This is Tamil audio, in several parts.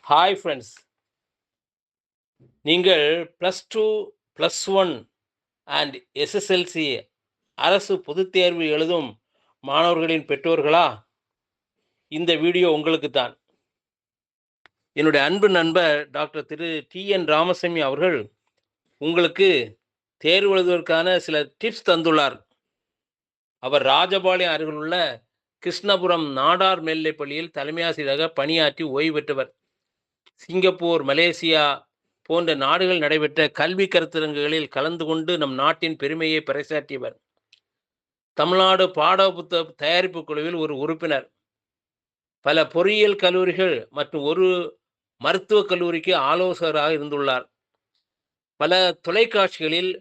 Hi friends. நீங்கள் +2, +1 அண்ட் எஸ்எஸ்எல்சி அரசு பொதுத் தேர்வு எழுதும் மாணவர்களின் பெற்றோர்களா? இந்த வீடியோ உங்களுக்கு தான். என்னுடைய அன்பு நண்பர் டாக்டர் திரு டி.என். ராமசாமி அவர்கள் உங்களுக்கு தேர்வு எழுதுவதற்கான சில டிப்ஸ் தந்துள்ளார். அவர் ராஜபாளையம் அருகிலுள்ள கிருஷ்ணபுரம் நாடார் மேல்நிலைப் பள்ளியில் தலைமை ஆசிரியராக பணியாற்றி ஓய்வு பெற்றவர். சிங்கப்பூர், மலேசியா போன்ற நாடுகள் நடைபெற்ற கல்வி கருத்தரங்குகளில் கலந்து கொண்டு நம் நாட்டின் பெருமையை பறைசாற்றியவர். தமிழ்நாடு பாட புத்தக தயாரிப்பு குழுவில் ஒரு உறுப்பினர். பல பொறியியல் கல்லூரிகள் மற்றும் ஒரு மருத்துவக் கல்லூரிக்கு ஆலோசகராக இருந்துள்ளார். பல தொலைக்காட்சிகளில்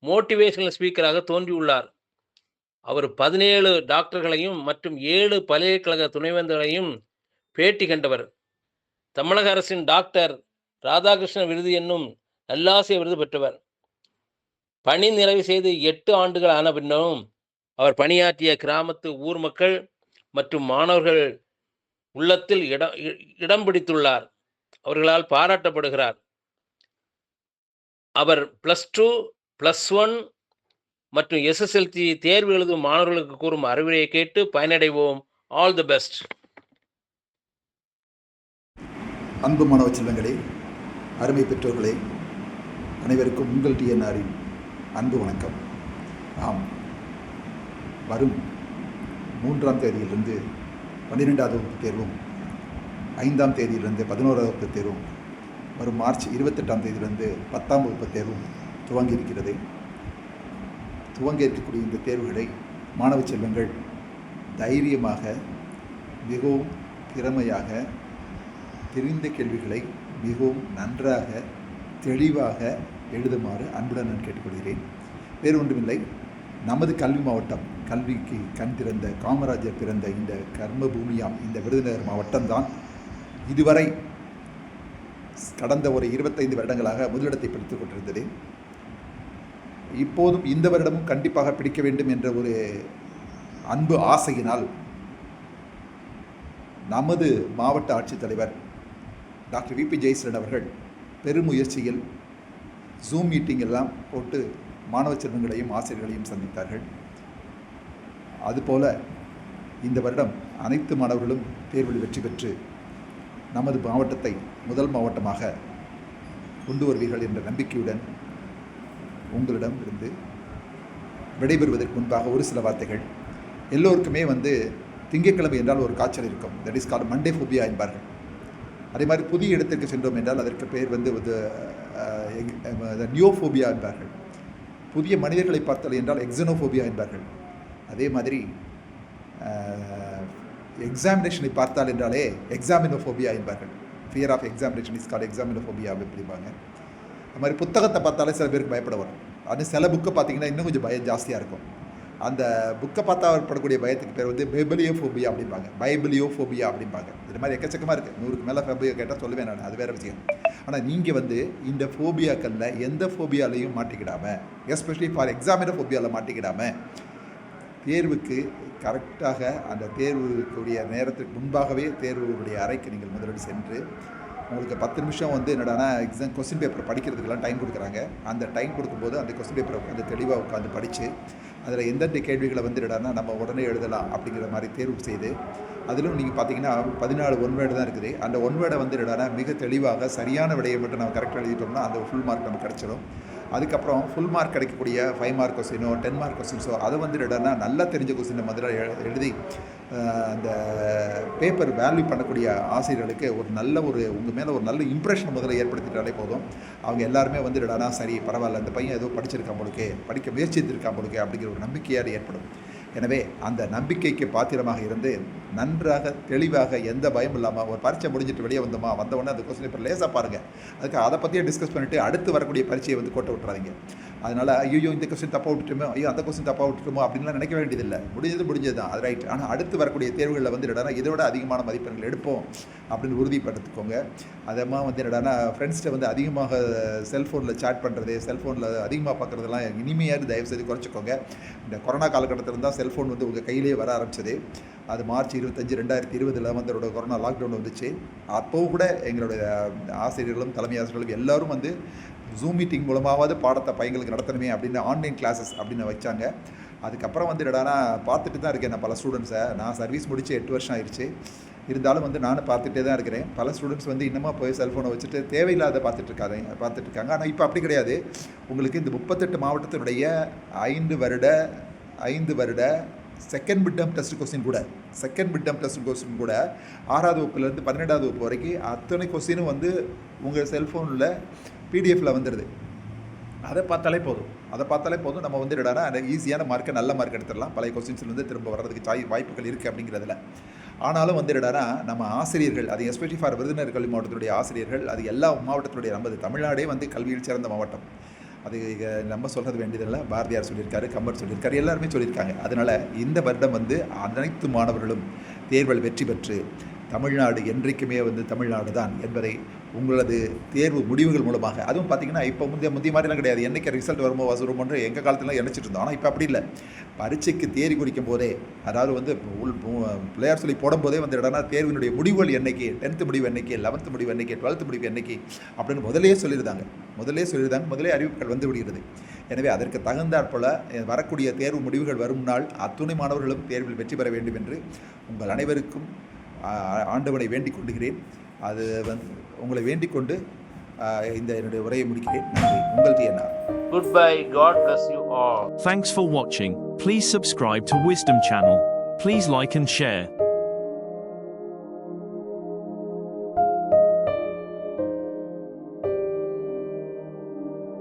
மோட்டிவேஷனல் ஸ்பீக்கராக தோன்றியுள்ளார். அவர் 17 டாக்டர்களையும் மற்றும் 7 பல்கலைக்கழக துணைவேந்தர்களையும் பேட்டி கண்டவர். தமிழக அரசின் டாக்டர் ராதாகிருஷ்ணன் விருது என்னும் நல்லாசிரியர் விருது பெற்றவர். பணி நிறைவு செய்து 8 ஆண்டுகள் ஆன பின்னரும் அவர் பணியாற்றிய கிராமத்து ஊர் மக்கள் மற்றும் மாணவர்கள் உள்ளத்தில் இடம் பிடித்துள்ளார். அவர்களால் பாராட்டப்படுகிறார். அவர் +2, +1 மற்றும் எஸ்எஸ்எல்சி தேர்வு எழுதும் மாணவர்களுக்கு கூறும் அறிவுரையை கேட்டு பயனடைவோம். All the best. அன்பு மாணவ செல்வங்களே, அருமை பெற்றோர்களே, அனைவருக்கும் உங்கள் டிஎன்ஆரின் அன்பு வணக்கம். ஆம், வரும் 3ஆம் தேதியிலிருந்து 12வது வகுப்பு தேர்வும், 5ஆம் தேதியிலிருந்து 11வது வகுப்பு தேர்வும், வரும் மார்ச் 28ஆம் தேதியிலிருந்து 10ஆம் வகுப்பு தேர்வும் துவங்கி இருக்கிறது. துவங்க இருக்கக்கூடிய இந்த தேர்வுகளை மாணவ செல்வங்கள் தைரியமாக, மிகவும் திறமையாக, தெரிந்த கேள்விகளை மிகவும் நன்றாக தெளிவாக எழுதுமாறு அன்புடன் நான் கேட்டுக்கொள்கிறேன். வேறு ஒன்றுமில்லை, நமது கல்வி மாவட்டம், கல்விக்கு கண் திறந்த காமராஜர் பிறந்த இந்த கர்ம பூமியாம் இந்த விருதுநகர் மாவட்டம்தான் இதுவரை கடந்த ஒரு 25 வருடங்களாக முதலிடத்தை பிடித்துக் கொண்டிருந்தது. இப்போதும் இந்த வருடமும் கண்டிப்பாக பிடிக்க வேண்டும் என்ற ஒரு அன்பு ஆசையினால் நமது மாவட்ட ஆட்சித்தலைவர் டாக்டர் விபி ஜெயசீலன் அவர்கள் பெருமுயற்சியில் ஜூம் மீட்டிங் எல்லாம் போட்டு மாணவ செல்வங்களையும் ஆசிரியர்களையும் சந்தித்தார்கள். அதுபோல இந்த வருடம் அனைத்து மாணவர்களும் தேர்வில் வெற்றி பெற்று நமது மாவட்டத்தை முதல் மாவட்டமாக கொண்டு வருவீர்கள் என்ற நம்பிக்கையுடன் உங்களிடம் இருந்து விடைபெறுவதற்கு முன்பாக ஒரு சில வார்த்தைகள். எல்லோருக்குமே திங்கட்கிழமை என்றால் ஒரு காய்ச்சல் இருக்கும். That is called Monday phobia என்பார்கள். அதே மாதிரி புதிய இடத்திற்கு சென்றோம் என்றால் அதற்கு பெயர் நியோஃபோபியா என்பார்கள். புதிய மனிதர்களை பார்த்தல் என்றால் எக்ஸனோஃபோபியா என்பார்கள். அதே மாதிரி எக்ஸாமினேஷனை பார்த்தால் என்றாலே எக்ஸாமினோஃபோபியா என்பார்கள். Fear of examination is called examinophobia அப்படிம்பாங்க. அது மாதிரி புத்தகத்தை பார்த்தாலே சில பேருக்கு பயப்பட வரும். அது சில புக்கை பார்த்திங்கன்னா இன்னும் கொஞ்சம் பயம் ஜாஸ்தியாக இருக்கும். அந்த புக்கை பார்த்தா படக்கூடிய பயத்துக்கு பேர் பைபிளியோஃபோபியா அப்படிம்பாங்க, பைபிளியோஃபோபியா அப்படிம்பாங்க. இது மாதிரி எக்கச்சக்கமாக இருக்குது. 100க்கு மேலே ஃபோபியா கேட்டால் சொல்லுவேன் நான், அது வேறு விஷயம். ஆனால் நீங்கள் இந்த ஃபோபியாக்களில் எந்த ஃபோபியாலையும் மாட்டிக்கிடாமல், எஸ்பெஷலி ஃபார் எக்ஸாமினோஃபோபியாவில் மாட்டிக்கிடாமல், தேர்வுக்கு கரெக்டாக அந்த தேர்வுக்குரிய நேரத்துக்கு முன்பாகவே தேர்வுடைய அறைக்கு நீங்கள் முதலில் சென்று உங்களுக்கு 10 நிமிஷம் என்னடானா எக்ஸாம் கொஸ்டின் பேப்பர் படிக்கிறதுக்கெல்லாம் டைம் கொடுக்குறாங்க. அந்த டைம் கொடுக்கும்போது அந்த கொஸ்டின் பேப்பரை உட்காந்து தெளிவாக உட்காந்து படித்து அதில் எந்தெந்த கேள்விகளை என்னடானா நம்ம உடனே எழுதலாம் அப்படிங்கிற மாதிரி தேர்வு செய்து, அதிலும் நீங்கள் பார்த்தீங்கன்னா 14 ஒன்வேர்டு தான் இருக்குது. அந்த ஒன்வேர்டை என்னடானா மிக தெளிவாக சரியான விடையை மட்டும் நம்ம கரெக்டாக எழுதிட்டோம்னா அந்த ஃபுல் மார்க் நமக்கு கிடச்சிடும். அதுக்கப்புறம் ஃபுல் மார்க் கிடைக்கக்கூடிய 5 மார்க் கொஸ்டினோ 10 மார்க் கொஸ்டின்ஸோ அதை என்னடானா நல்லா தெரிஞ்ச கொஸ்டினை முதல்ல எழுதி அந்த பேப்பர் வேல்யூ பண்ணக்கூடிய ஆசிரியர்களுக்கு உங்கள் மேலே ஒரு நல்ல இம்ப்ரெஷன் முதல்ல ஏற்படுத்திட்டாலே போதும். அவங்க எல்லாருமே என்னடானா சரி பரவாயில்ல, அந்த பையன் ஏதோ படிச்சிருக்கான் போலுக்கு, படிக்க முயற்சித்திருக்கான் போலுக்கு அப்படிங்கிற ஒரு நம்பிக்கையார் ஏற்படும். எனவே அந்த நம்பிக்கைக்கு பாத்திரமாக இருந்து நன்றாக தெளிவாக எந்த பயம் இல்லாமல் ஒரு பரீட்சை முடிஞ்சிட்டு வெளியே வந்தவுடனே அந்த கொஸ்டின் பேப்பர் லேசாக பாருங்கள். அதுக்கு அதை பற்றியே டிஸ்கஸ் பண்ணிவிட்டு அடுத்து வரக்கூடிய பரீட்சையை கோட்டை விட்டுறாதீங்க. அதனால் ஐயோ இந்த கொஸ்டின் தப்பாக விட்டுட்டோமோ, ஐயோ அந்த கொஸ்டின் தப்பாக விட்டுட்டோமோ அப்படின்லாம் நினைக்க வேண்டியதில்லை. முடிஞ்சது தான், அது ரைட். ஆனால் அடுத்து வரக்கூடிய தேர்வுகளில் என்னடானா இதோட அதிகமான மதிப்பெண்கள் எடுப்போம் அப்படின்னு உறுதிப்படுத்திக்கோங்க. அதமாக என்னடானா ஃப்ரெண்ட்ஸ்கிட்ட அதிகமாக செல்ஃபோனில் சேட் பண்ணுறது, செல்ஃபோனில் அதிகமாக பார்க்குறதெல்லாம் இனிமையாக தயவுசெய்து குறைச்சிக்கோங்க. இந்த கொரோனா காலகட்டத்தில் தான் செல்ஃபோன் உங்கள் கையிலேயே வர ஆரம்பிச்சது. அது மார்ச் 25 2020 வந்து அதோட கொரோனா லாக்டவுன் வந்துச்சு. அப்போவும் கூட எங்களுடைய ஆசிரியர்களும் தலைமை ஆசிரியர்களும் எல்லோரும் வந்து ஜூம் மீட்டிங் மூலமாவது பாடத்தை பையங்களுக்கு நடத்தணுமே அப்படின்னு ஆன்லைன் கிளாஸஸ் அப்படின்னு வச்சாங்க. அதுக்கப்புறம் வந்து என்னடானா பார்த்துட்டு தான் இருக்கேன் நான் பல ஸ்டூடெண்ட்ஸை. நான் சர்வீஸ் முடித்து 8 வருஷம் ஆயிடுச்சு. இருந்தாலும் வந்து நானும் பார்த்துட்டே தான் இருக்கிறேன். பல ஸ்டூடெண்ட்ஸ் வந்து இன்னமும் போய் செல்ஃபோனை வச்சுட்டு தேவையில்லாத பார்த்துட்ருக்காங்க. ஆனால் இப்போ அப்படி கிடையாது. உங்களுக்கு இந்த 38 மாவட்டத்தினுடைய 5 வருட second mid term test question கூட 6வது வகுப்புலேருந்து 12வது வகுப்பு வரைக்கும் அத்தனை கொஸ்டினும் வந்து உங்கள் செல்ஃபோனில் பிடிஎஃப்பில் வந்துடுது. அதை பார்த்தாலே போதும் நம்ம வந்து என்னடா ஈஸியான மார்க்கை நல்ல மார்க் எடுத்துடலாம். பழைய கொஸ்டின்ஸ்லேருந்து திரும்ப வர்றதுக்கு வாய்ப்புகள் இருக்குது அப்படிங்கிறதுல. ஆனாலும் வந்து என்னடா நம்ம ஆசிரியர்கள், அது எஸ்பெஷலி ஃபார் விருதுநகர் கல்வி மாவட்டத்தினுடைய ஆசிரியர்கள், அது எல்லா மாவட்டத்தினுடைய நமது தமிழ்நாடே வந்து கல்வியில் சிறந்த மாவட்டம். அது நம்ம சொல்கிறது வேண்டியதில்லை. பாரதியார் சொல்லியிருக்காரு, கம்பர் சொல்லியிருக்காரு, எல்லாருமே சொல்லியிருக்காங்க. அதனால் இந்த வருடம் வந்து அனைத்து மாணவர்களும் தேர்வில் வெற்றி பெற்று தமிழ்நாடு என்றைக்குமே வந்து தமிழ்நாடு தான் என்பதை உங்களது தேர்வு முடிவுகள் மூலமாக, அதுவும் பார்த்திங்கன்னா இப்போ முந்தைய மாதிரிலாம் கிடையாது. என்றைக்கு ரிசல்ட் வரும்போது எங்கள் காலத்துலாம் நினச்சிட்டு இருந்தோம். ஆனால் இப்போ அப்படி இல்லை. பரீட்சைக்கு தேதி குறிக்கும் போதே, அதாவது வந்து பிள்ளையார் சொல்லி போடும்போதே வந்து இடம்னா தேர்வினுடைய முடிவுகள் என்னைக்கு, 10th முடிவு என்னைக்கு, 11th முடிவு என்னைக்கு, 12th முடிவு என்னைக்கு அப்படின்னு முதலே சொல்லியிருந்தாங்க. முதலே அறிவிப்புகள் வந்து விடுகிறது. எனவே அதற்கு தகுந்தாற்போல் வரக்கூடிய தேர்வு முடிவுகள் வரும் நாள் அத்துணை மாணவர்களும் தேர்வில் வெற்றி பெற வேண்டும் என்று உங்கள் அனைவருக்கும் ஆண்டவனை வேண்டிக் கொள்கிறேன். அது வந்து உங்களை வேண்டிக் கொண்டு இந்த என்னுடைய உரையை முடிக்கிறேன். நன்றி. உங்கள் TNR. Goodbye. God bless you all. Thanks for watching. Please subscribe to Wisdom Channel. Please like and share.